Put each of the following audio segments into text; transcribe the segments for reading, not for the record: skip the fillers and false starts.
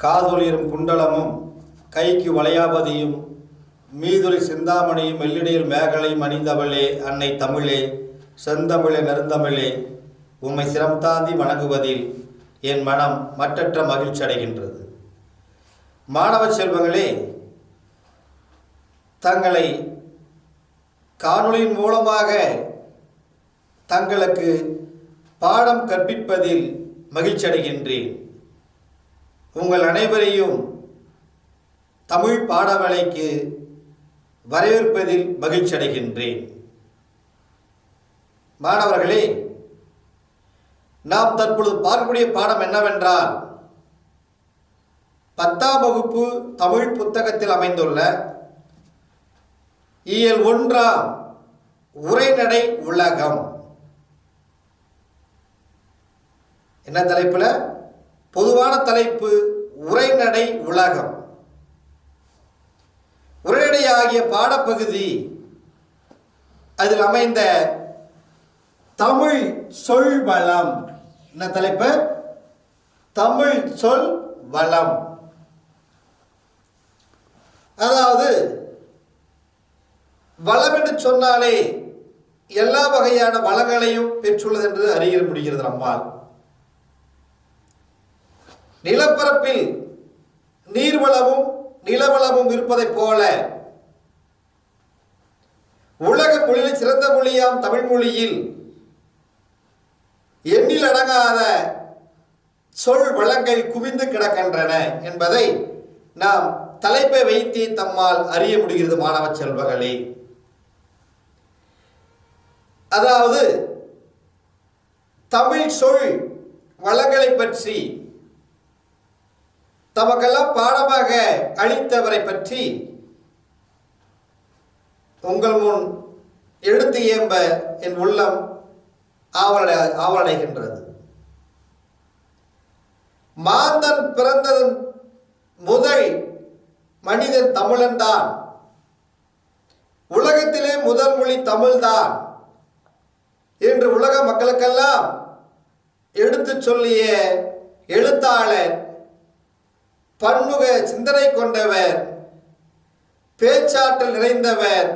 காதொளிரும் குண்டலமும் கைக்கு வளையாபதியும் மீதொலி சிந்தாமணியும் மெல்லிடையில் மேகலையும் அணிந்தவளே அன்னை தமிழே செந்தமிழே நெருந்தமிழே உம்மை சிரம் தாந்தி வணங்குவதில் என் மனம் மற்றற்ற மகிழ்ச்சி அடைகின்றது. மாணவ செல்வங்களே, தங்களை காணொளியின் மூலமாக தங்களுக்கு பாடம் கற்பிப்பதில் மகிழ்ச்சி அடைகின்றேன். உங்கள் அனைவரையும் தமிழ் பாடவலைக்கு வரவேற்பதில் மகிழ்ச்சி அடைகின்றேன். மாணவர்களே, நாம் தற்பொழுது பார்க்கக்கூடிய பாடம் என்னவென்றால் 10ஆம் வகுப்பு தமிழ் புத்தகத்தில் அமைந்துள்ள இயல் 1ஆம் உரைநடை உலகம். என்ன தலைப்பில்? பொதுவான தலைப்பு உரைநடை உலகம். உரைநடை ஆகிய பாடப்பகுதி அதில் அமைந்த தமிழ் சொல் வளம். என்ன தலைப்பு? தமிழ் சொல் வளம். அதாவது வளம் என்று சொன்னாலே எல்லா வகையான வளங்களையும் பெற்றுள்ளது என்று அறிய முடிகிறது நம்மால். நிலப்பரப்பில் நீர்வளமும் நிலவளமும் இருப்பதைப் போல உலக மொழியில் சிறந்த மொழியாம் தமிழ் மொழியில் எண்ணில் அடங்காத சொல் வளங்கள் குவிந்து கிடக்கின்றன என்பதை நாம் தலைப்பை வைத்து தம்மால் அறிய முடிகிறது. மாணவ செல்வங்களே, அதாவது தமிழ் சொல் வளங்களை பற்றி தமக்கெல்லாம் பாடமாக அளித்தவரை பற்றி உங்கள் முன் எடுத்து ஏம்ப என் உள்ளம் ஆவலடைகின்றது. மாந்தன் பிறந்ததன் முதல் மனிதன் தமிழன்தான். உலகத்திலே முதல் மொழி தமிழ்தான் என்று உலக மக்களுக்கெல்லாம் எடுத்து சொல்லிய எழுத்தாளர், பன்முக சிந்தனை கொண்டவர், பேச்சாற்றல் நிறைந்தவர்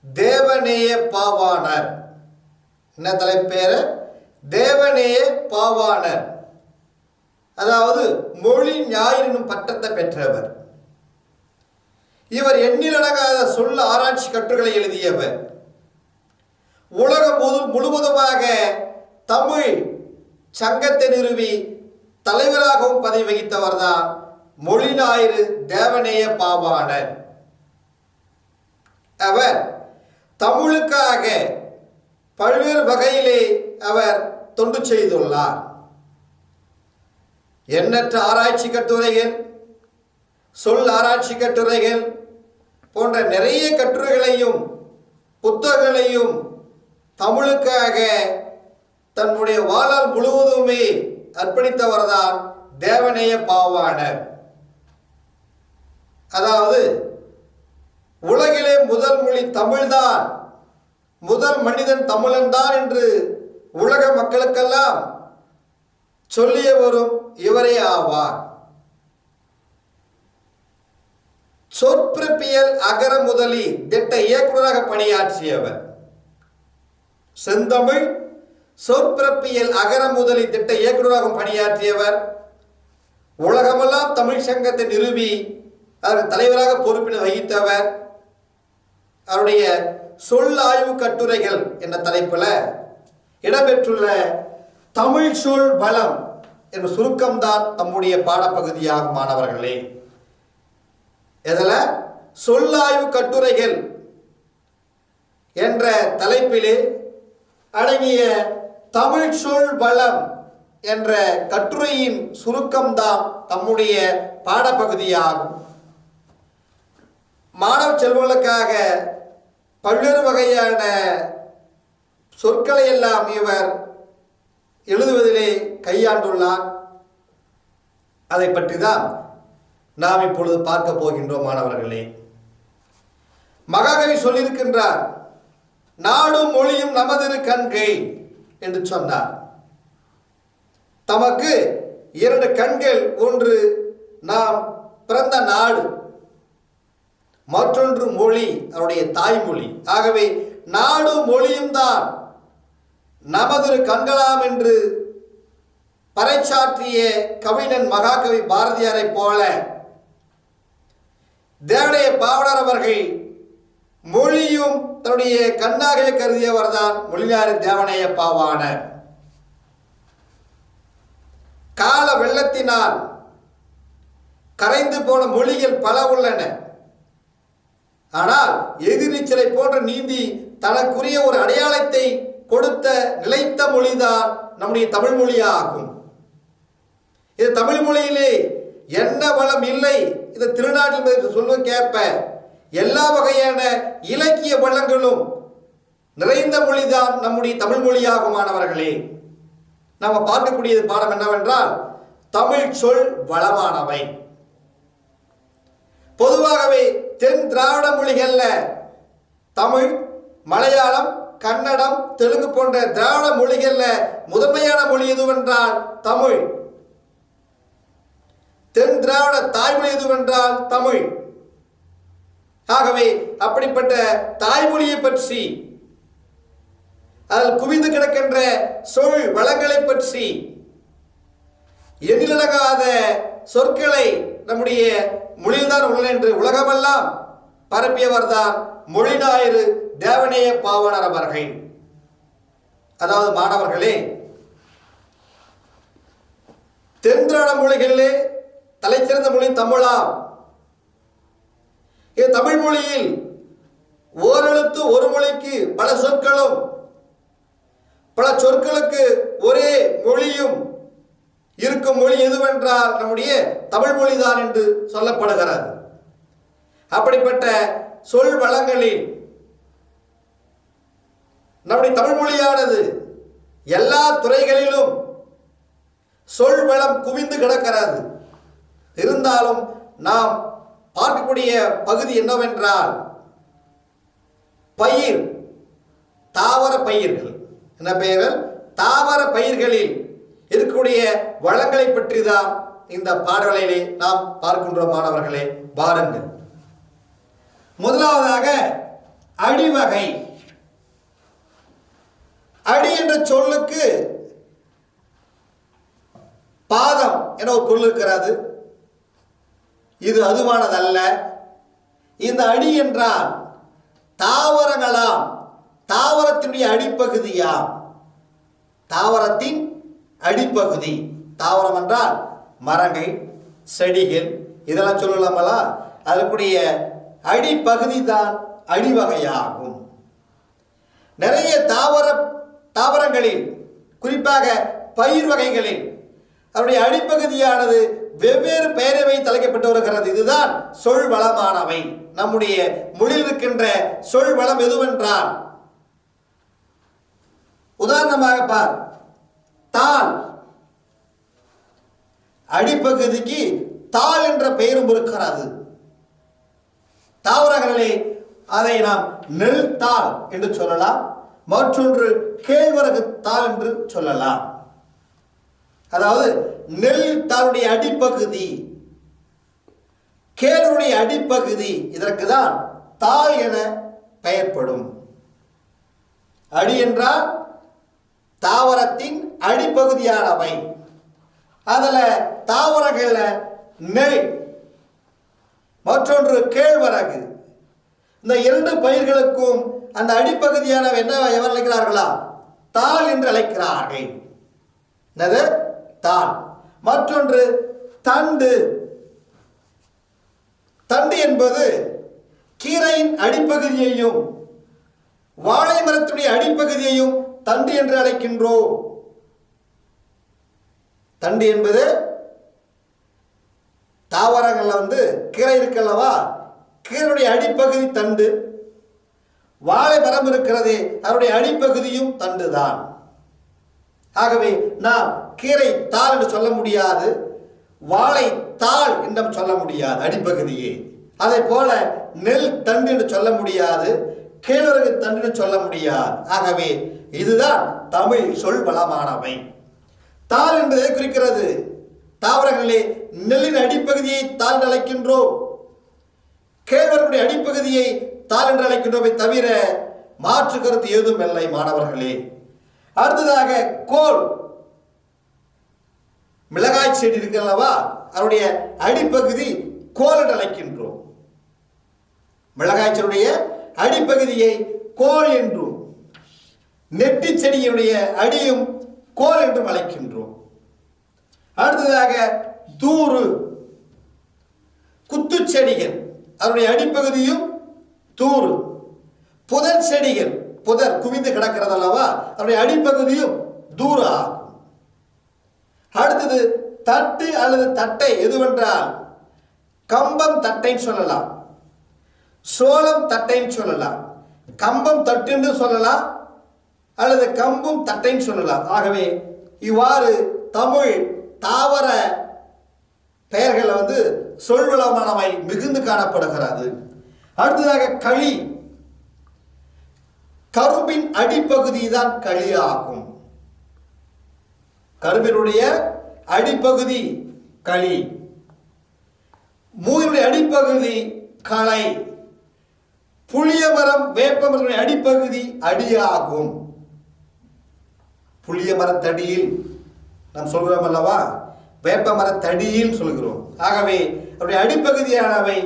தேவநேய பாவாணர். என்ன தலைப்பேர்? தேவநேய பாவாணர். அதாவது மொழி ஞாயிறு என்னும் பட்டத்தை பெற்றவர். இவர் எண்ணிலடங்காத சொல்ல ஆராய்ச்சி கட்டுரைகளை எழுதியவர். உலகம் முழுவதுமாக தமிழ் சங்கத்தை நிறுவி தலைவராகவும் பதவி வகித்தவர் தான் மொழி ஞாயிறு தேவநேய பாவாணர். அவர் தமிழுக்காக பல்வேறு வகையிலே அவர் தொண்டு செய்துள்ளார். எண்ணற்ற ஆராய்ச்சி கட்டுரைகள், சொல் ஆராய்ச்சி கட்டுரைகள் போன்ற நிறைய கட்டுரைகளையும் புத்தகங்களையும் தமிழுக்காக தன்னுடைய வாழ்நாள் முழுவதுமே அர்ப்பணித்தவர்தான் தேவநேய பாவாணர். அதாவது உலகிலே முதல் மொழி தமிழ்தான், முதல் மனிதன் தமிழன்தான் என்று உலக மக்களுக்கெல்லாம் சொல்லிய வரும் இவரே ஆவார். சொற்பிறப்பியல் அகர முதலி திட்ட இயக்குநராக பணியாற்றியவர். செந்தமிழ் சொற்பிறப்பியல் அகர முதலி திட்ட இயக்குநராக பணியாற்றியவர். உலகமெல்லாம் தமிழ் சங்கத்தை நிறுவி அதற்கு தலைவராக பொறுப்பினை வகித்தவர். அவருடைய சொல் ஆய்வு கட்டுரைகள் என்ற தலைப்பில் இடம்பெற்றுள்ள தமிழ் சொல் வளம் என்ற சுருக்கம்தான் நம்முடைய பாடப்பகுதியாகும். மாணவர்களே, இதில் சொல்லாய்வு கட்டுரைகள் என்ற தலைப்பிலே அடங்கிய தமிழ் சொல் வளம் என்ற கட்டுரையின் சுருக்கம்தான் நம்முடைய பாடப்பகுதியாகும். மாணவ செல்வங்களுக்காக பல்வேறு வகையான சொற்களை எல்லாம் இவர் எழுதுவதிலே கையாண்டுள்ளார். அதை பற்றி தான் நாம் இப்பொழுது பார்க்க போகின்றோம். மாணவர்களே, மகாகவி சொல்லியிருக்கின்றார், நாடும் மொழியும் நமதிரு கண்கை என்று சொன்னார். தமக்கு இரண்டு கண்கள், ஒன்று நாம் பிறந்த நாடு, மற்றொன்று மொழி, அவருடைய தாய்மொழி. ஆகவே நாடு மொழியும் தான் நமது கண்களாம் என்று பறைசாற்றிய கவிஞன் மகாகவி பாரதியாரை போல தேவனைய பாவலர் அவர்கள் மொழியும் தன்னுடைய கண்ணாக கருதியவர் தான் மொழியாறு தேவனைய பாவாணர். கால வெள்ளத்தினால் கரைந்து போன மொழிகள் பல உள்ளன. ஆனால் எதிர்நீச்சலை போன்ற நீந்தி தனக்குரிய ஒரு அடையாளத்தை கொடுத்த நிலைத்த மொழிதான் நம்முடைய தமிழ் மொழியாகும். இது தமிழ் மொழியிலே என்ன வளம் இல்லை, இந்த திருநாட்டில் சொல்ல கேட்ப எல்லா வகையான இலக்கிய வளங்களும் நிறைந்த மொழிதான் நம்முடைய தமிழ் மொழியாகும். மாணவர்களே, நாம பார்க்கக்கூடிய பாடம் என்னவென்றால் தமிழ் சொல் வளமானவை. பொதுவாகவே தென் திராவிட மொழிகள்ல தமிழ், மலையாளம், கன்னடம், தெலுங்கு போன்ற திராவிட மொழிகள்ல முதன்மையான மொழி எதுவென்றால் தமிழ். தென் திராவிட தாய்மொழி எதுவென்றால் தமிழ். ஆகவே அப்படிப்பட்ட தாய்மொழியை பற்றி, அதில் குவிந்து கிடக்கின்ற சொல் வளங்களை பற்றி, எண்ணிலடங்காத சொற்களை நம்முடைய மொழியில்தான் உள்ளன என்று உலகமெல்லாம் பரப்பியவர் தான் மொழி ஞாயிறு தேவனைய பாவாணர் அவர்கள். அதாவது மாணவர்களே, தென் திராவிட மொழிகளிலே தலைச்சிறந்த மொழி தமிழாம். இது தமிழ் மொழியில் ஓரெழுத்து ஒரு மொழிக்கு பல சொற்களும், பல சொற்களுக்கு ஒரே மொழியும் இருக்கும் மொழி எதுவென்றால் நம்முடைய தமிழ் மொழிதான் என்று சொல்லப்படுகிறது. அப்படிப்பட்ட சொல் வளங்களில் நம்முடைய தமிழ் மொழியானது எல்லா துறைகளிலும் சொல் வளம் குவிந்து கிடக்கிறது. இருந்தாலும் நாம் பார்க்கக்கூடிய பகுதி என்னவென்றால் பயிர், தாவர பயிர்கள். என்ன பெயர்கள்? தாவர பயிர்களில் இருக்கக்கூடிய வளங்களை பற்றி தான் இந்த பாடலிலே நாம் பார்க்கின்றோம். மாணவர்களே, பாருங்கள். முதலாவதாக அடிவகை. அடி என்ற சொல்லுக்கு பாதம் என ஒரு பொருள் இருக்கிறது. இது அதுவானதல்ல. இந்த அடி என்றால் தாவரங்களாம், தாவரத்தினுடைய அடிப்பகுதியாம். தாவரத்தின் அடிப்பகுதி. தாவரம் என்றால் மரங்கள், செடிகள், இதெல்லாம் சொல்லலாமலா? அதற்குரிய அடிப்பகுதி தான் அடிவகையாகும். நிறைய தாவரங்களில், குறிப்பாக பயிர் வகைகளில் அவருடைய அடிப்பகுதியானது வெவ்வேறு பெயரை வைத்து அழைக்கப்பட்டு வருகிறது. இதுதான் சொல் வளமானவை. நம்முடைய மொழியில் இருக்கின்ற சொல் வளம் எதுவென்றால், உதாரணமாக பார், தாள். அடிப்பகுதிக்கு தாள் என்ற பெயரும் இருக்கிறது. தாவரங்களிலே அதை நாம் நெல் தாள் என்று சொல்லலாம், மற்றொன்று கேழ்வரகு தாள் என்று சொல்லலாம். அதாவது நெல் தாளுடைய அடிப்பகுதி, கேழ்வருடைய அடிப்பகுதி, இதற்கு தான் தாள் என பெயர்ப்படும். அடி என்றால் தாவரத்தின் அடிப்பகுதியானவை. அதுல தாவரங்கள்ல நெல், மற்றொன்று கேழ்வரகு, இந்த இரண்டு பயிர்களுக்கும் அந்த அடிப்பகுதியானவை என்ன எவர் அழைக்கிறார்களா? தாள் என்று அழைக்கிறார்கள். என்னது? தாள். மற்றொன்று தண்டு. தண்டு என்பது கீரையின் அடிப்பகுதியையும் வாழை மரத்துடைய அடிப்பகுதியையும் தண்டு என்று அழைக்கின்றோம். தண்டு என்பது தாவரங்கள்ல கீரை இருக்கல்லவா, கீரையுடைய அடிப்பகுதி தண்டு. வாழை மரம் இருக்கிறது, அதனுடைய அடிப்பகுதியும் தண்டு தான். ஆகவே நாம் கீரை தாள் என்று சொல்ல முடியாது, வாழை தாள் என்றும் சொல்ல முடியாது அடிப்பகுதியே. அதே போல நெல் தண்டு என்று சொல்ல முடியாது, கேழ்வரகு தண்டு என்று சொல்ல முடியாது. ஆகவே இதுதான் தமிழ் சொல் வளமானவை. தாள் என்பதை குறிக்கிறது. தாவரங்களே நெல்லின் அடிப்பகுதியை தாள் என்று அழைக்கின்றோம், கேழ்வரகுடைய அடிப்பகுதியை தாள் என்று அழைக்கின்றோமே தவிர மாற்று கருத்து ஏதும் இல்லை மாணவர்களே. அடுத்ததாக கோல், மிளகாய் செடி இருக்கிறல்லவா, அதனுடைய அடிப்பகுதி கோல் என்று அழைக்கின்றோம். மிளகாய் செடியுடைய அடிப்பகுதியை கோல் என்றும், நெட்டி செடியுடைய அடியும் கோல் என்றும் அழைக்கின்றோம். அடுத்ததாக தூறு, குத்து செடிகள் அதனுடைய அடிப்பகுதியும் தூறு. புதர் செடிகள், புதர் குவிந்து கிடக்கிறது அல்லவா, அதனுடைய அடிப்பகுதியும் தூறு ஆகும். அடுத்தது தட்டு அல்லது தட்டை எதுவென்றால் கம்பம் தட்டைன்னு சொல்லலாம், சோளம் தட்டைன்னு சொல்லலாம், கம்பம் தட்டுன்னு சொல்லலாம் அல்லது கம்பும் தட்டைன்னு சொல்லலாம். ஆகவே இவ்வாறு தமிழ் தாவர பெயர்களை சொல்வளமானவை மிகுந்து காணப்படுகிறது. அடுத்ததாக களி, கரும்பின் அடிப்பகுதி தான் களி ஆகும். கரும்பினுடைய அடிப்பகுதி களி, மூங்கினுடைய அடிப்பகுதி களை, புளிய மரம் வேப்பமரத்துடைய அடிப்பகுதி அடியாகும். புளிய மரத்தடியில் நாம் சொல்கிறோம் அல்லவா, வேப்ப மரத்தடியில் சொல்கிறோம். ஆகவே அவருடைய அடிப்பகுதியானவை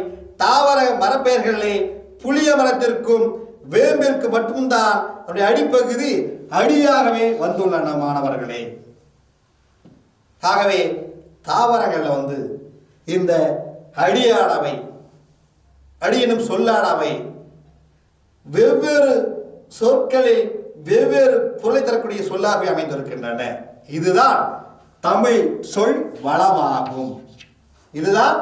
தாவர மரப்பெயர்களிலே புளிய மரத்திற்கும் வேம்பிற்கு மட்டும்தான் அவருடைய அடிப்பகுதி அடியாகவே வந்துள்ளன மாணவர்களே. ஆகவே தாவரங்கள்ல இந்த அடியானவை, அடி எனும் சொல்லானவை வெவ்வேறு சொற்களில் வெவ்வேறு பொருளை தரக்கூடிய சொல்லாகவே அமைந்திருக்கின்றன. இதுதான் தமிழ் சொல் வளமாகும். இதுதான்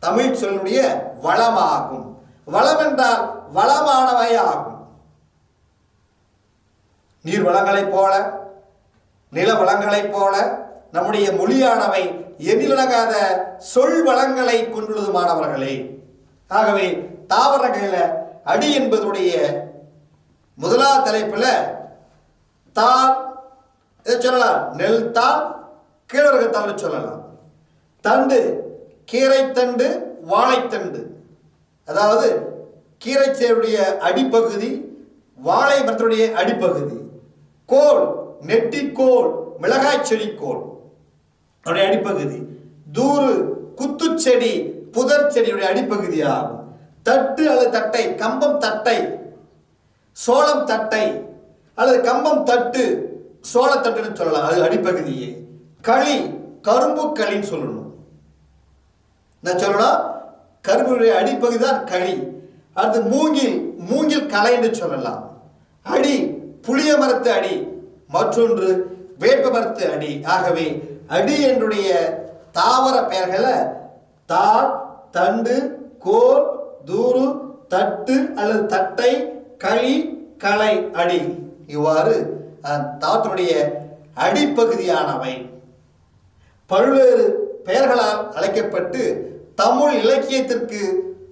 தமிழ் சொல்லுடைய வளமாகும். வளம் என்றால் வளமானவை ஆகும். நீர் வளங்களைப் போல, நில வளங்களைப் போல நம்முடைய மொழியானவை எண்ணிலடங்காத சொல் வளங்களை கொண்டுள்ளது மாணவர்களே. ஆகவே தாவரங்களில் அடி என்பதுடைய முதலாவது தலைப்பில் தாள் சொல்லலாம், நெல் தாள், கேழ்வரகுத்தாள் சொல்லலாம். தண்டு, கீரைத்தண்டு, வாழைத்தண்டு, அதாவது கீரைச்செடியுடைய அடிப்பகுதி, வாழை மரத்துடைய அடிப்பகுதி. கோல், நெட்டிக்கோல், மிளகாய் செடிக்கோல் அவருடைய அடிப்பகுதி. தூறு, குத்துச்செடி, புதர் செடியுடைய அடிப்பகுதி ஆகும். தட்டு அல்லது தட்டை, கம்பம் தட்டை, சோளம் தட்டை அல்லது கம்பம் தட்டு, சோளத்தட்டுன்னு சொல்லலாம், அது அடிப்பகுதியே. களி, கரும்பு களின்னு சொல்லணும். நான் சொல்லணும், கரும்புடைய அடிப்பகுதி தான் களி. அடுத்து மூங்கில், மூங்கில் களை என்று சொல்லலாம். அடி, புளிய மரத்து அடி, மற்றொன்று வேப்ப மரத்து அடி. ஆகவே அடி என்னுடைய தாவர பெயர்களை தாள், தண்டு, கோல், தூறு, தட்டு அல்லது தட்டை, களி, களை, அடி, இவ்வாறு தாவரத்தினுடைய அடிப்பகுதியானவை பல்வேறு பெயர்களால் அழைக்கப்பட்டு தமிழ் இலக்கியத்திற்கு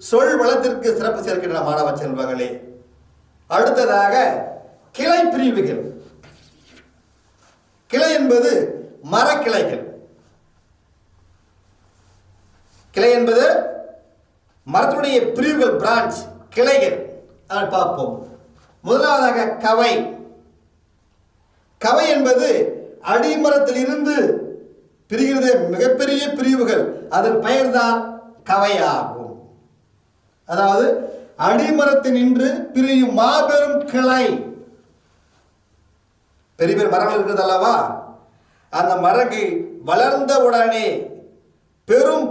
சொல் வளத்திற்கு சிறப்பு சேர்க்கின்ற மாணவ செல்வங்களே. அடுத்ததாக கிளை பிரிவுகள். கிளை என்பது மரக்கிளைகள். கிளை என்பது மரத்துடைய பிரிவுகள், பிரான்ச், கிளைகள். அதை பார்ப்போம். முதலாவதாக கவை. கவை என்பது அடிமரத்தில் இருந்து பிரிகிறது மிகப்பெரிய பிரிவுகள், அதன் பெயர் தான் கவையாகும். அதாவது அடிமரத்தில் நின்று பிரியும் மாபெரும் கிளை. பெரிய பெரிய மரங்கள் இருக்கிறது அல்லவா, அந்த மரங்கள் வளர்ந்த உடனே பெரும்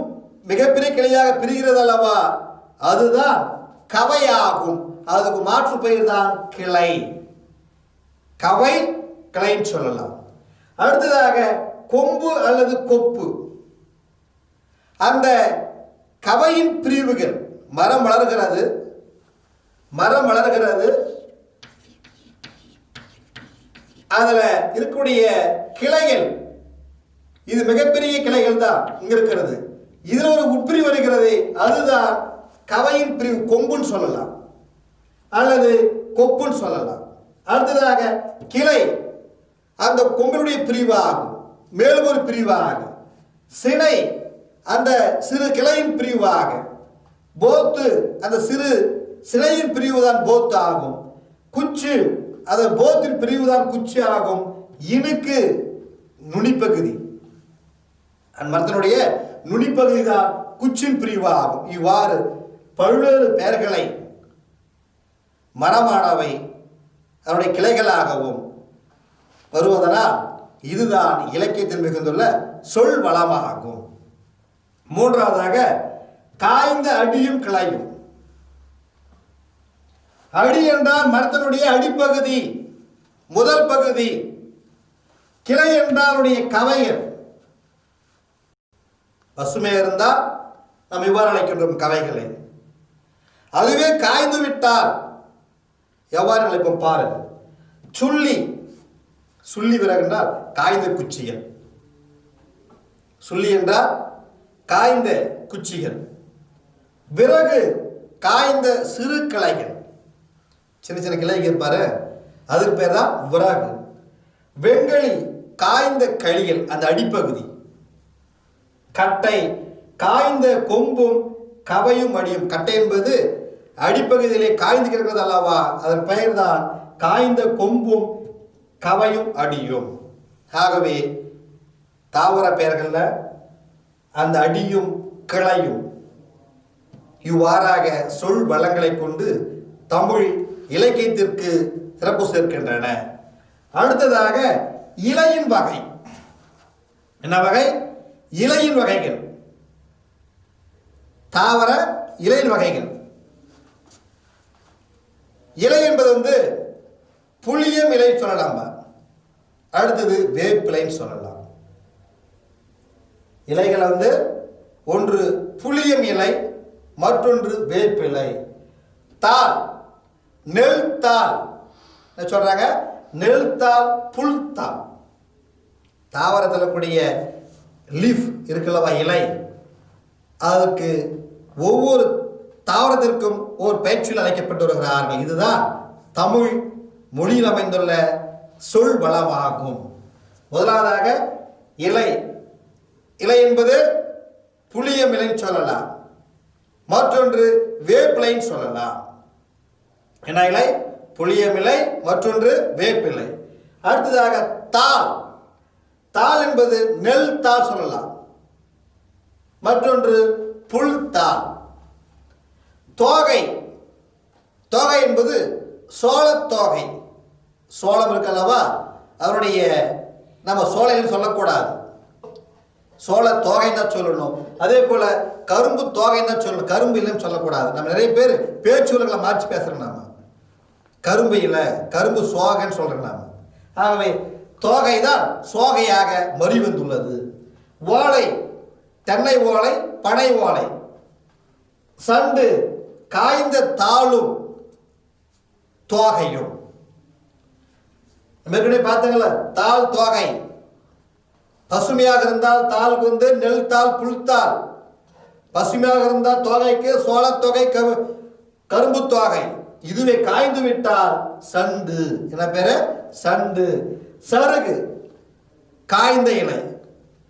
மிகப்பெரிய கிளையாக பிரிகிறது அல்லவா, அதுதான் கவையாகும். அதுக்கு மாற்று பெயர் தான் கிளை. கவை, கிளைன்னு சொல்லலாம். அடுத்ததாக கொம்பு அல்லது கொப்பு. அந்த கவையின் பிரிவுகள், மரம் வளர்கிறது, மரம் வளர்கிறது, அதுல இருக்கக்கூடிய கிளைகள், இது மிகப்பெரிய கிளைகள் தான் இங்க இருக்கிறது. இதுல ஒரு உட்பிரிவு வருகிறது, அதுதான் கவையின் பிரிவு, கொம்புன்னு சொல்லலாம் அல்லது கொப்புன்னு சொல்லலாம். அடுத்ததாக கிளை, அந்த கொம்பினுடைய பிரிவு ஆகும், மேலும் ஒரு பிரிவு ஆகும். சினை அந்த சிறு கிளையின் பிரிவாக, போத்து அந்த சிறு சினையின் பிரிவு தான் போத்து ஆகும், குச்சு அது போத்தின் பிரிவு தான் குச்சி ஆகும், இனுக்கு நுனிப்பகுதி அந்த மரத்தினுடைய நுனிப்பகுதி தான் குச்சின் பிரிவு ஆகும். இவ்வாறு பல்வேறு பெயர்களை மரமானவை அதனுடைய கிளைகளாகவும் வருவதனால் இதுதான் இலக்கியத்தில் மிகுந்துள்ள சொல் வளமாகும். மூன்றாவதாக காய்ந்த அடியும் கிளையும். அடி என்றால் மரத்தினுடைய அடிப்பகுதி, முதல் பகுதி. கிளை என்றால் கவையர். பசுமை இருந்தால் நாம் இவ்வாறு அழைக்கின்றோம் கவைகளை. அதுவே காய்ந்து விட்டால் எவ்வாறு அழைப்போம் பாருங்கள். சுள்ளி, சுள்ளி விறகு என்றால் காய்ந்த குச்சிகள். சுள்ளி என்றால் காய்ந்த குச்சிகள். விறகு காய்ந்த சிறு கிளைகள், சின்ன சின்ன கிளைகள் பாரு, அதுக்கு பேர் தான் விறகு. வெங்கலி காய்ந்த களிகள், அந்த அடிப்பகுதி. கட்டை காய்ந்த கொம்பும் கவையும் அடியும். கட்டை என்பது அடிப்பகுதியிலே காய்ந்து கிடக்கிறது அல்லவா, அதன் பெயர் தான் காய்ந்த கொம்பும் கவையும் அடியும். ஆகவே தாவர பெயர்கள்ல அந்த அடியும் கிளையும் இவ்வாறாக சொல் வளங்களை கொண்டு தமிழ் இலக்கியத்திற்கு சிறப்பு சேர்க்கின்றன. அடுத்ததாக இலையின் வகை. என்ன வகை? இலையின் வகைகள். தாவர இலையின் வகைகள். இலை என்பது புளியம் இலை சொல்லலாம். அடுத்தது வேப்பிலைன்னு சொல்லலாம். இலைகள் ஒன்று புளியம் இலை, மற்றொன்று வேப்பிலை. தாள், நெல் தாள் சொல்றாங்க. நெல் தாள், புல் தாள். தாவரத்தில் கூடிய லீஃப் இருக்குல்லவா, இலை, அதுக்கு ஒவ்வொரு தாவரத்திற்கும் ஒரு பயிற்சியில் அழைக்கப்பட்டு வருகிறார்கள். இதுதான் தமிழ் மொழியில் அமைந்துள்ள சொல் வளமாகும். முதலாவதாக இலை. இலை என்பது புளியம் இலைன்னு சொல்லலாம், மற்றொன்று வேப்பிலைன்னு சொல்லலாம். என்ன இலை? புளியம் இலை, மற்றொன்று வேப்பிலை. அடுத்ததாக தாள். தாள் என்பது நெல் தாள் சொல்லலாம், மற்றொன்று புல் தாள். தோகை. தோகை என்பது சோளத்தோகை. சோளம் இருக்கல்லவா, அதனுடைய நம்ம சோலைன்னு சொல்லக்கூடாது, சோள தோகைன்னு தான் சொல்லணும். அதே போல கரும்பு தோகைன்னு தான் சொல்லணும், கரும்பு இல்லைன்னு சொல்லக்கூடாது. நம்ம நிறைய பேர் பேச்சுகளை மாற்றி பேசுகிறோம். நாம கரும்பு இல்லை, கரும்பு சோகைன்னு சொல்கிறோம் நாம. ஆகவே தோகை தான் சோகையாக மறி வந்துள்ளது. ஓலை, தென்னை ஓலை, பனை ஓலை. சண்டு காய்ந்த தாளும் தோகையும். ஏற்கனவே பார்த்தீங்களா, தாள் தோகை. பசுமையாக இருந்தால் தாளுக்கு நெல் தாள், புல்தாள். பசுமையாக இருந்தால் தோகைக்கு சோளத்தொகை, கரும்பு தோகை. இதுவே காய்ந்து விட்டால் சண்டு. என்ன பேரு? சண்டு. சருகு காய்ந்த இலை.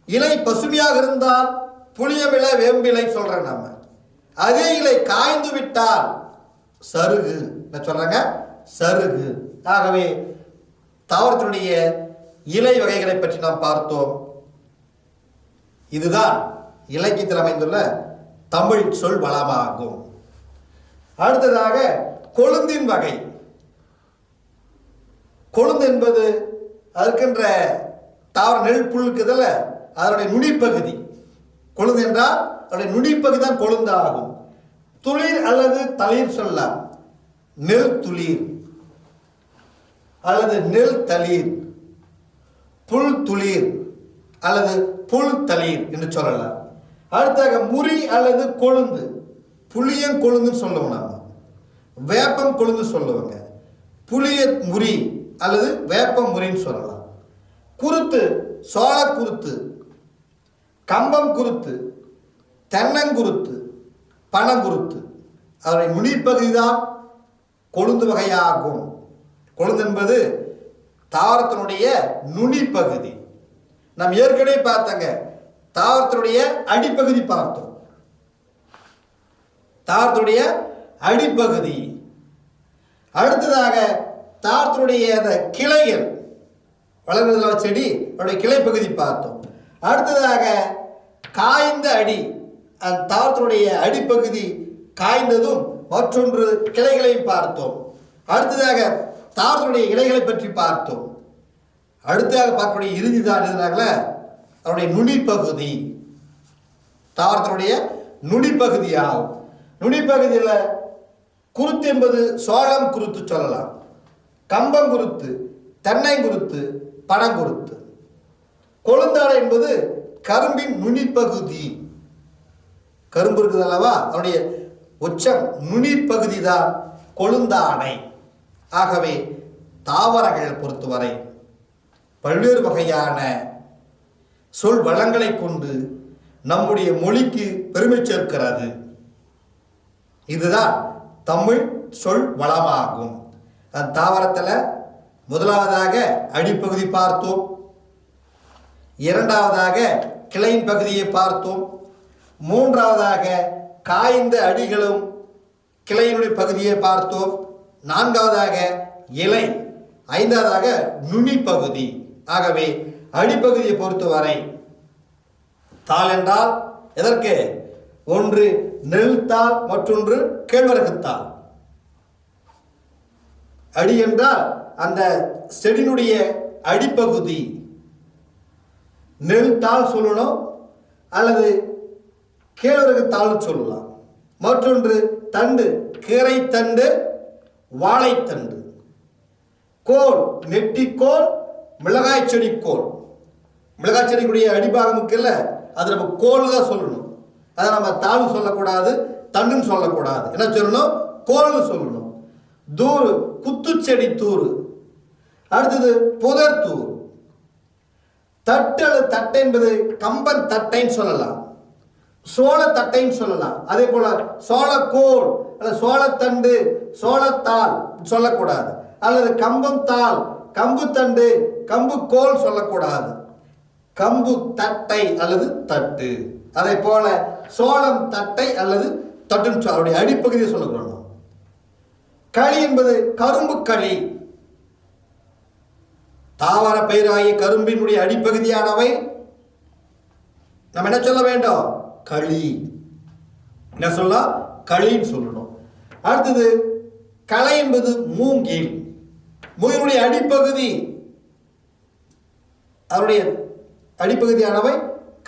இலை பசுமையாக இருந்தால் புளியமிலை, வேம்பிலை சொல்றேன் நாம. அதே இலை காய்ந்து விட்டால் சருகு சொல்றாங்க, சருகு. ஆகவே தாவரத்தினுடைய இலை வகைகளை பற்றி நாம் பார்த்தோம். இதுதான் இலக்கியத்தில் அமைந்துள்ள தமிழ் சொல் வளமாகும். அடுத்ததாக கொழுந்தின் வகை. கொழுந்து என்பது அதற்கென்ற தாவர நெல் புல்லுக்குதல்ல, அதனுடைய நுனிப்பகுதி. கொழுந்து என்றால் அதனுடைய நுனிப்பகுதி தான் கொழுந்து ஆகும். துளிர் அல்லது தளிர் சொல்லலாம். நெல் துளிர் அல்லது நெல் தளிர், புல் துளிர் அல்லது புல் தளிர் என்று சொல்லலாம். அடுத்தாக முறி அல்லது கொழுந்து. புளியம் கொழுந்துன்னு சொல்லுவோம் நாம. வேப்பம் கொழுந்து சொல்லுவாங்க. புளிய முறி அல்லது வேப்பம் முறின்னு சொல்லலாம். குருத்து, சோள குருத்து, கம்பம் குருத்து, தென்னங்குருத்து, பனங்குருத்து. அதனுடைய நுனிப்பகுதி தான் கொழுந்து வகையாகும். கொழுந்து என்பது தாவரத்தினுடைய நுனிப்பகுதி. நாம் ஏற்கனவே பார்த்தங்க, தாவரத்தினுடைய அடிப்பகுதி பார்த்தோம். தாவரத்துடைய அடிப்பகுதி. அடுத்ததாக தாவரத்தினுடைய அந்த கிளைகள் வளர்கிறதுல செடி அவருடைய கிளை பகுதி பார்த்தோம். அடுத்ததாக காய்ந்த அடி, அந்த தாவரத்தினுடைய அடிப்பகுதி காய்ந்ததும் மற்றொன்று கிளைகளையும் பார்த்தோம். அடுத்ததாக தாவரத்தினுடைய இலைகளை பற்றி பார்த்தோம். அடுத்ததாக பார்க்கக்கூடிய இறுதி தான் எழுதுனாங்கள அவருடைய நுனிப்பகுதி, தாவரத்தினுடைய நுனிப்பகுதியாகும். நுனிப்பகுதியில் குருத்து என்பது சோளம் குருத்து சொல்லலாம், கம்பங்குருத்து, தென்னைங்குருத்து, பனங்குருத்து. கொழுந்தாடை என்பது கரும்பின் நுனிப்பகுதி. கரும்பு இருக்குது அல்லவா, அதனுடைய உச்சம் நுனிப்பகுதி தான் கொழுந்தாடை. ஆகவே தாவரங்கள் பொறுத்தவரை பல்வேறு வகையான சொல் வளங்களை கொண்டு நம்முடைய மொழிக்கு பெருமை சேர்க்கிறது. இதுதான் தமிழ் சொல் வளமாகும். அந்த தாவரத்தில் முதலாவதாக அடிப்பகுதி பார்த்தோம், இரண்டாவதாக கிளையின் பகுதியை பார்த்தோம், மூன்றாவதாக காய்ந்த அடிகளும் கிளையினுடைய பகுதியை பார்த்தோம், நான்காவதாக இலை, ஐந்தாவதாக நுனி பகுதி. ஆகவே அடிப்பகுதியை பொறுத்தவரை தாள் என்றால் எதற்கு? ஒன்று நெல் தாள், மற்றொன்று கேழ்வரகுத்தாள். அடி என்றால் அந்த செடியினுடைய அடிப்பகுதி. நெல் தாள் சொல்லணும் அல்லது கேழ்வரகு தாள் சொல்லலாம். மற்றொன்று தண்டு, கீரை தண்டு, வாழைத்தண்டு. கோல், நெட்டிக்கோல், மிளகாய் செடி கோல். மிளகாய் செடிக்குடைய அடிபாகம் இருக்குல்ல, அது நம்ம கோல் தான் சொல்லணும். அதை நம்ம தாள் சொல்லக்கூடாது, தண்டுன்னு சொல்லக்கூடாது. என்ன சொல்லணும்? கோல்னு சொல்லணும். தூறு, குத்துச்செடி தூறு. அடுத்தது புதர் தூறு. தட்டு அல்லது தட்டை என்பது கம்பன் தட்டைன்னு சொல்லலாம், சோள தட்டைன்னு சொல்லலாம். அதே போல சோளக்கோல் அல்லது சோளத்தண்டு, சோளத்தாள் சொல்லக்கூடாது. அல்லது கம்பம் தாள், கம்பு தண்டு, கம்பு கோல் சொல்லக்கூடாது. கம்பு தட்டை அல்லது தட்டு. அதே போல சோளம் தட்டை அல்லது தட்டுன்னு அவருடைய அடிப்பகுதியை சொல்லக்கூடாது. களி என்பது கரும்பு களி. தாவர பயிராகிய கரும்பினுடைய அடிப்பகுதியானவை நம்ம என்ன சொல்ல வேண்டும்? களி. என்ன சொல்லலாம்? களின்னு சொல்லணும். அடுத்தது களை என்பது மூங்கில். மூங்கினுடைய அடிப்பகுதி, அதனுடைய அடிப்பகுதியானவை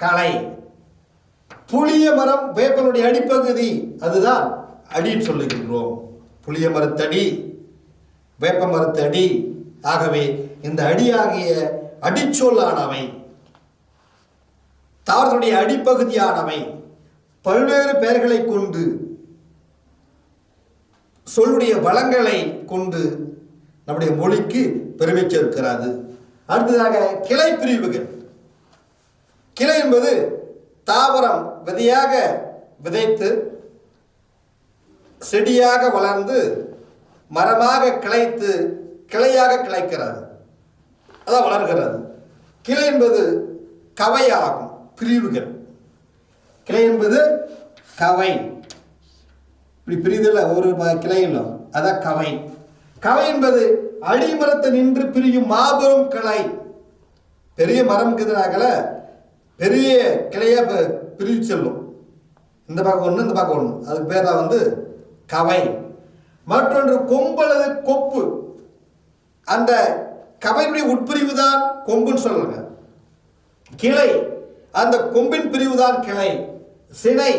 களை. புளிய மரம், வேப்பனுடைய அடிப்பகுதி, அதுதான் அடின்னு சொல்லுகின்றோம். புளிய மரத்தடி, வேப்ப மரத்தடி. ஆகவே இந்த அடியாகிய அடிச்சொல்லானவை, தாவரத்துடைய அடிப்பகுதியானவை பல்வேறு பெயர்களை கொண்டு, சொல்லுடைய வளங்களை கொண்டு நம்முடைய மொழிக்கு பெருமை சேர்க்கிறது. அடுத்ததாக கிளை பிரிவுகள். கிளை என்பது தாவரம் விதையாக விதைத்து செடியாக வளர்ந்து மரமாக கிளைத்து கிளையாக கிளைக்கிறது, அதான் வளர்கிறது. கிளை என்பது கவையாகும். பிரிவுகள். கிளை என்பது கவை. இப்படி பிரிதல் ஒரு கிளையிலும், அதான் கவை. கவை என்பது அடிமரத்தை நின்று பிரியும் மாபெரும் கிளை. பெரிய மரம் இருக்கிறாங்கள, பெரிய கிளையா பிரிவு செல்லும். இந்த பக்கம் ஒன்று, இந்த பக்கம் ஒன்று, அதுக்கு பேர் தான் கவை. மற்றொன்று கொம்பு அல்லது கொப்பு. அந்த கவையினுடைய உட்பிரிவு தான் கொம்புன்னு சொல்லுங்க. கிளை, அந்த கொம்பின் பிரிவு தான் கிளை. சினை,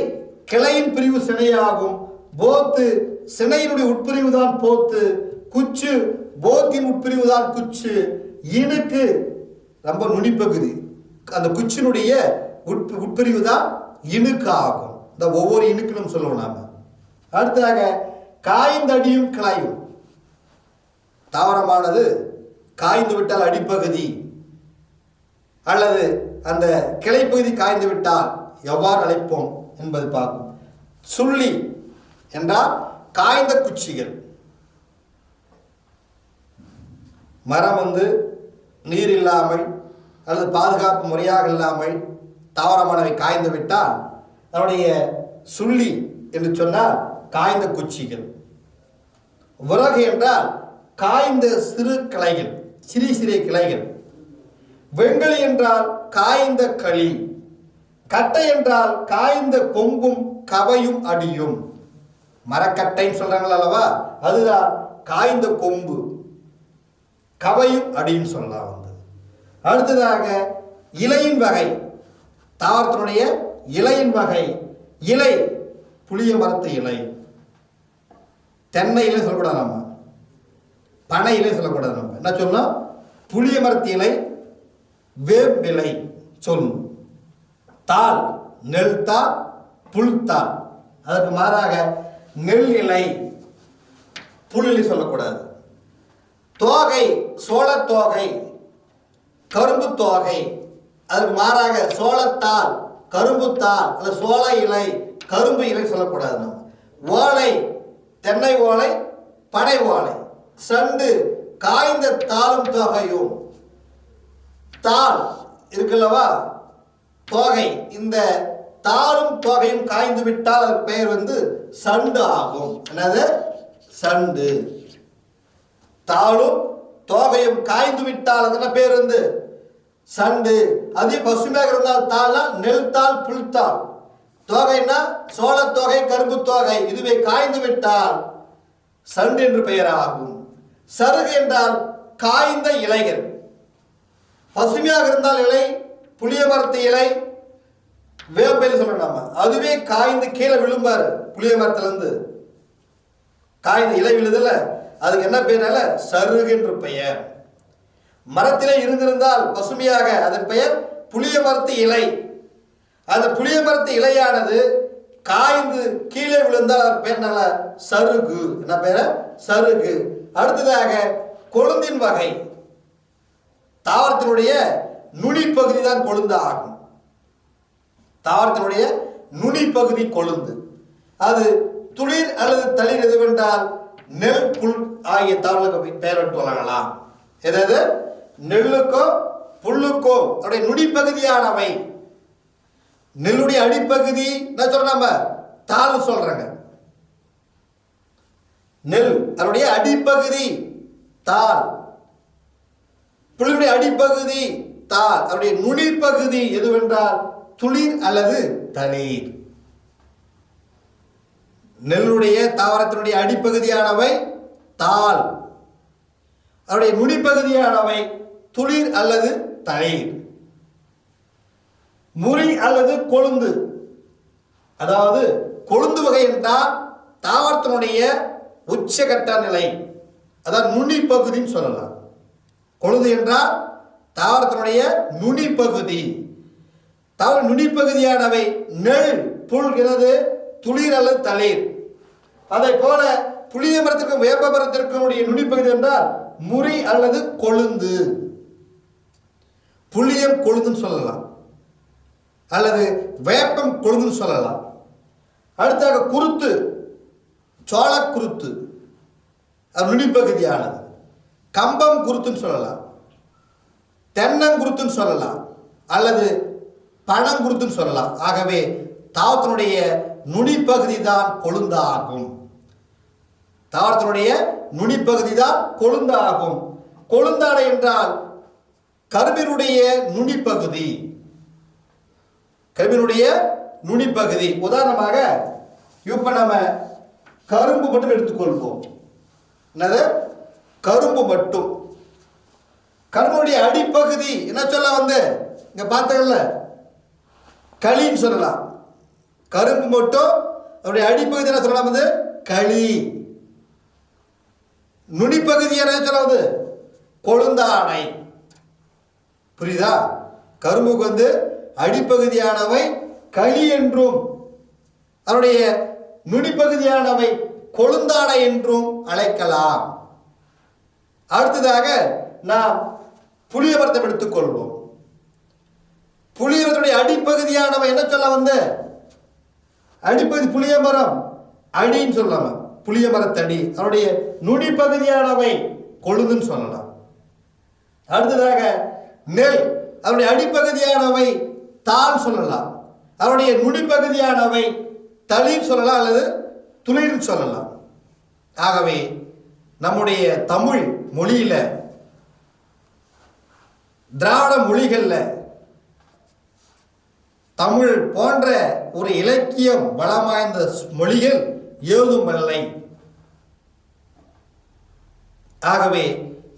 கிளையின் பிரிவு சினையாகும். போத்து, சினையினுடைய உட்பிரிவு தான் போத்து. குச்சு, போத்தின் உட்பிரிவு தான் குச்சு. இனுக்கு ரொம்ப நுனிப்பகுதி, அந்த குச்சினுடைய உட்பிரிவு தான் இனுக்கு ஆகும். இந்த ஒவ்வொரு இனுக்கு நம்ம சொல்லுவோம் நாம. அடுத்ததாக காய்ந்தடியும் கிளையும். தாவரமானது காய்ந்து விட்டால் அடிப்பகுதி அல்லது அந்த கிளைப்பகுதி காய்ந்து விட்டால் எவ்வாறு அழைப்போம் என்பது பார்க்கும். சுள்ளி என்றால் காய்ந்த குச்சிகள். மரம் நீர் இல்லாமல் அல்லது பாதுகாப்பு முறையாக இல்லாமல் தாவரமானவை காய்ந்து விட்டால் அதனுடைய சுள்ளி என்று சொன்னால் காய்ந்த குச்சிகள். விறகு என்றால் காய்ந்த சிறு கிளைகள், சிறிய கிளைகள். வெண்களி என்றால் காய்ந்த களி. கட்டை என்றால் காய்ந்த கொம்பும் கவையும் அடியும். மரக்கட்டைன்னு சொல்றாங்களா அல்லவா, அதுதான் காய்ந்த கொம்பு, கவையும் அடின்னு சொல்லலாம். அடுத்ததாக இலையின் வகை, தாவரத்தினுடைய இலையின் வகை. இலை புளிய மரத்து இலை, தென்னை இலை சொல்லக்கூடாது, நம்ம பனை இலை சொல்லக்கூடாது. நம்ம என்ன சொல்லணும்? புளிய மரத்து இலை, வேப்பிலை சொல்லணும். தாள் நெல் தாள், புல் தாள். அதற்கு மாறாக நெல் இலை, புல் இலை சொல்லக்கூடாது. தோகை சோளத்தோகை, கரும்பு தோகை. அதற்கு மாறாக சோளத்தாள், கரும்புத்தாள் அல்லது சோள இலை, கரும்பு இலை சொல்லக்கூடாது. நம்ம ஓலை தென்னை ஓலை, பனை ஓலை. சண்டு காய்ந்த தாளும் தொகையும். தாள் இருக்குல்லவா, தொகை. இந்த தாளும் தொகையும் காய்ந்து விட்டால் அதற்கு பெயர் சண்டு ஆகும். என்னது? சண்டு. தாளும் தோகையும் காய்ந்து விட்டால் அதன பேர் சண்டு. அதே பசுமையாக இருந்தால் தாள்னா நெல் தாள், புல் தாள். தோகைன்னா சோளத்தொகை, கரும்பு தொகை. இதுவே காய்ந்து விட்டால் சண்டு என்று பெயர் ஆகும். சருகு என்றால் காய்ந்த இலைகள். பசுமையாக இருந்தால் இலை, புளிய மரத்து இலை, வேப்பையில் சொல்லணும் நம்ம. அதுவே காய்ந்து கீழே விழும்பாரு. புளிய மரத்திலிருந்து காய்ந்த இலை விழுதுல, அதுக்கு என்ன பெயர்னால சருகு என்று பெயர். மரத்திலே இருந்திருந்தால் பசுமையாக அதன் பெயர் புளிய மரத்து இலை. அந்த புளிய மரத்து இலையானது காய்ந்து கீழே விழுந்தால் அதன் பெயர்னால சருகு. என்ன பெயர்? சருகு. அடுத்ததாக கொழுந்தின் வகை. தாவரத்தினுடைய நுனி பகுதி தான் கொழுந்து ஆகும். தாவரத்தினுடைய நுனி பகுதி கொழுந்து. அது துளிர் அல்லது தளிர் எதுவென்றால் நெல், புல் ஆகிய தாவரங்களுக்கு பெயர் சொல்லலாம். எதாவது நெல்லுக்கோ புல்லுக்கோ அவருடைய நுனி பகுதியானவை. நெல்லுடைய அடிப்பகுதி என்ன சொல்றோம் நம்ம? தாள் சொல்றாங்க. நெல் அதனுடைய அடிப்பகுதி தாள். புல்லுடைய அடிப்பகுதி தாள். அவருடைய நுனி பகுதி எதுவென்றால் துளிர் அல்லது தளிர். நெல்லுடைய தாவரத்தினுடைய அடிப்பகுதியானவை தாள். அவருடைய நுனிப்பகுதியானவை துளிர் அல்லது தளிர். முறி அல்லது கொழுந்து. அதாவது கொழுந்து வகை என்றால் தாவரத்தினுடைய உச்சகட்ட நிலை, அதாவது நுனி பகுதின்னு சொல்லலாம். கொழுந்து என்றால் தாவரத்தினுடைய நுனி பகுதி. தாவர நுனிப்பகுதியானவை நெல், புல்கிறது, துளிர் அல்லது தளிர். அதை போல புளிய மரத்திற்கும் வேப்ப மரத்திற்கும் நுனிப்பகுதி என்றால் முறி அல்லது கொழுந்து. புளியம் கொழுந்துன்னு சொல்லலாம், அல்லது வேப்பம் கொழுந்துன்னு சொல்லலாம். அடுத்தாக குருத்து, சோள குருத்து, அது நுனிப்பகுதியானது. கம்பம் குருத்துன்னு சொல்லலாம், தென்னங்குருத்துன்னு சொல்லலாம், அல்லது பனங்குருத்துன்னு சொல்லலாம். ஆகவே தாவரத்தினுடைய நுனிப்பகுதி தான் கொழுந்தாகும். தாவரத்தினுடைய நுனிப்பகுதி தான் கொழுந்தாகும். கொழுந்தாடை என்றால் கரும்பினுடைய நுனிப்பகுதி. கரும்பினுடைய நுனிப்பகுதி. உதாரணமாக இப்ப நம்ம கரும்பு மட்டும் எடுத்துக்கொள்வோம். என்னது? கரும்பு மட்டும். கரும்புடைய அடிப்பகுதி என்ன சொல்ல இங்க பார்த்தீங்கல்ல, களின்னு சொல்லலாம். கரும்பு மட்டும் அவருடைய அடிப்பகுதி என்ன சொல்லலாம்? களி. நுனிப்பகுதி என்ன சொல்ல? கொழுந்தாடை. புரியுதா? கரும்புக்கு அடிப்பகுதியானவை களி என்றும் அதனுடைய நுனிப்பகுதியானவை கொழுந்தாடை என்றும் அழைக்கலாம். அடுத்ததாக நாம் புளிய மரத்தை எடுத்துக்கொள்வோம். புளிய மரத்துடைய அடிப்பகுதியானவை என்ன சொல்ல? அடிப்பகுதி புளிய மரம் அடின்னு சொல்லலாம். புளிய மரத்தடி. அதனுடைய நுனிப்பகுதியானவை கொழுந்துன்னு சொல்லலாம். அடுத்ததாக நெல், அதனுடைய அடிப்பகுதியானவை தான் சொல்லலாம். அவருடைய நுனிப்பகுதியானவை தளிர் சொல்லலாம் அல்லது துளிர் சொல்லலாம். ஆகவே நம்முடைய தமிழ் மொழியில, திராவிட மொழிகள்ல தமிழ் போன்ற ஒரு இலக்கியம் வளம் வாய்ந்த மொழிகள் ஏதுமில்லை. ஆகவே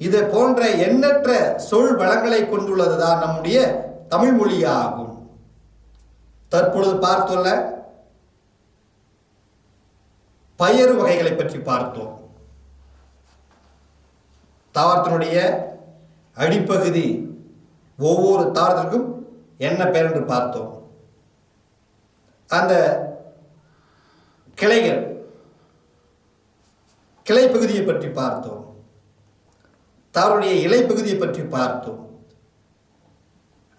இதை போன்ற எண்ணற்ற சொல் வளங்களை கொண்டுள்ளதுதான் நம்முடைய தமிழ் மொழியாகும். தற்பொழுது பார்த்துள்ள பயறு வகைகளை பற்றி பார்த்தோம். தாவரத்தினுடைய அடிப்பகுதி ஒவ்வொரு தாவரத்திற்கும் என்ன பெயர் என்று பார்த்தோம். அந்த கிளைகள், கிளை பகுதியை பற்றி பார்த்தோம். தாவருடைய இலை பகுதியை பற்றி பார்த்தோம்.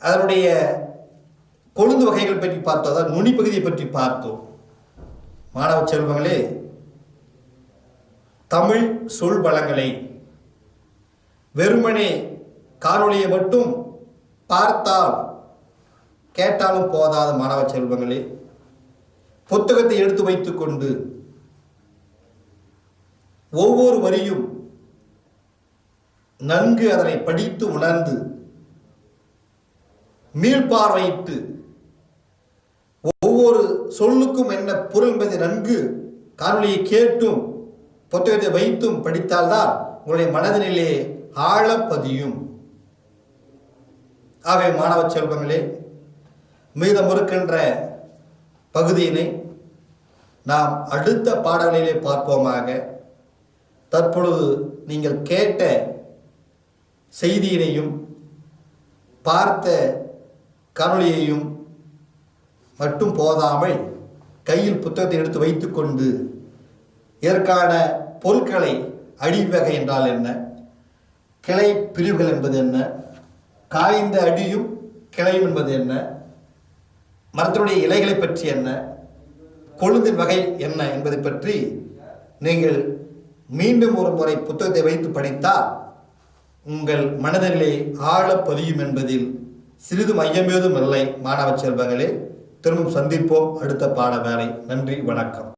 அதனுடைய கொழுந்து வகைகள் பற்றி பார்த்தோம். அதாவது நுனி பகுதியை பற்றி பார்த்தோம். மாணவ செல்வங்களே, தமிழ் சொல் வளங்களை வெறுமனே காணொளியை மட்டும் பார்த்தால் கேட்டாலும் போதாத மாணவ செல்வங்களே, புத்தகத்தை எடுத்து வைத்துக்கொண்டு ஒவ்வொரு வரியும் நன்கு அதனை படித்து உணர்ந்து மீள்பார்வையிட்டு ஒவ்வொரு சொல்லுக்கும் என்ன பொருள் என்பதை நன்கு காணொலியை கேட்டும் புத்தகத்தை வைத்தும் படித்தால்தான் உங்களுடைய மனதினிலே ஆழ பதியும். ஆகவே மாணவ செல்வங்களே, மீதம் இருக்கின்ற பகுதியினை நாம் அடுத்த பாடங்களிலே பார்ப்போமாக. தற்பொழுது நீங்கள் கேட்ட செய்தியினையும் பார்த்த காணொளியையும் மட்டும் போதாமல் கையில் புத்தகத்தை எடுத்து வைத்துக்கொண்டு இதற்கான பொருட்களை, அடிவகை என்றால் என்ன, கிளை பிரிவுகள் என்பது என்ன, காய்ந்த அடியும் கிளையும் என்பது என்ன, மரத்தினுடைய இலைகளை பற்றி என்ன, கொழுந்தின் வகை என்ன என்பதை பற்றி நீங்கள் மீண்டும் ஒரு முறை புத்தகத்தை வைத்து படித்தால் உங்கள் மனதிலே ஆழ பதியும் என்பதில் சிறிதும் ஐயமேதும் இல்லை. மாணவ செல்வங்களே, திரும்பவும் சந்திப்போம் அடுத்த பாட வேலை. நன்றி, வணக்கம்.